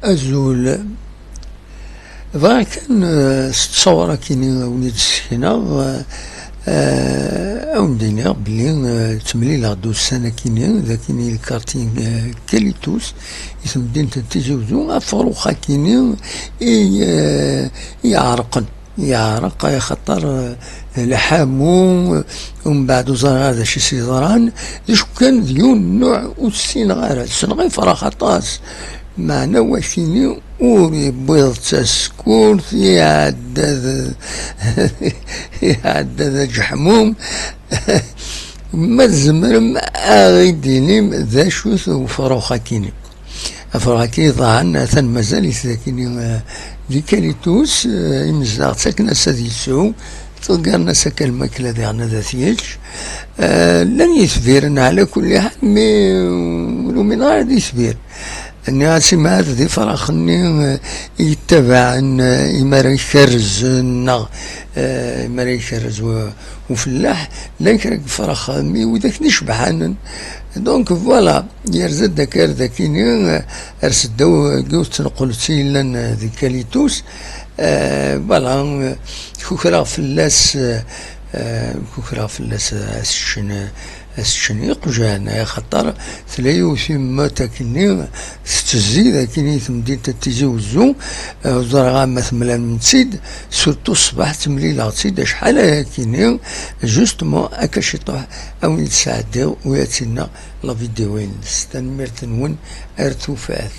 أزول بغا كان تصور كيني وليد السكينة أو ندينا بلي تمليل غدو السنة كيني ذا كيني الكارتين كاليتوس يسم مدينة تيجوزو أفروخا كيني يعرقن يعرق خطر لحامو ومن بعد وزار هذا شي سيزران شو كان ديون نوع والسين غير السن فراخ طاس معنا واشيني وري بيض تسكورت يعدد يعدد جحموم ما الزمرم أغيديني ذا شوث وفروخا كيني أفرغ كي ضاعنا ثن مازال يثاكيني دي كاليتوس يمزاغ ساكنة سادي سو تلقانا ساكا الماكلة ديالنا ذا ثيج لن يثبيرن على كل حال مي ولو من غير يثبير اني اسمع هذا دي فراخني يتبع إما يكرز إما يكرز وفلاح لا يكرك فراخ مي وذاك نشبحان دونك فوالا يرزد داكار ذاكيني ارسد قوس تنقل سيلان ذي كاليتوس فوالا كوكرا فلاس كوكرا فلاس الشنيق جانا خطر تلايو ثم تاكني ستزي ذاكني تمدين تتيزوزو وزرغا مثلا من تسيد سورتو الصباح تملي لا تسيد شحال هاكيني جوستمون هكا شي طوح او نتساعدو وياتينا لا فيديوين ستنمرتنون ارتوفات.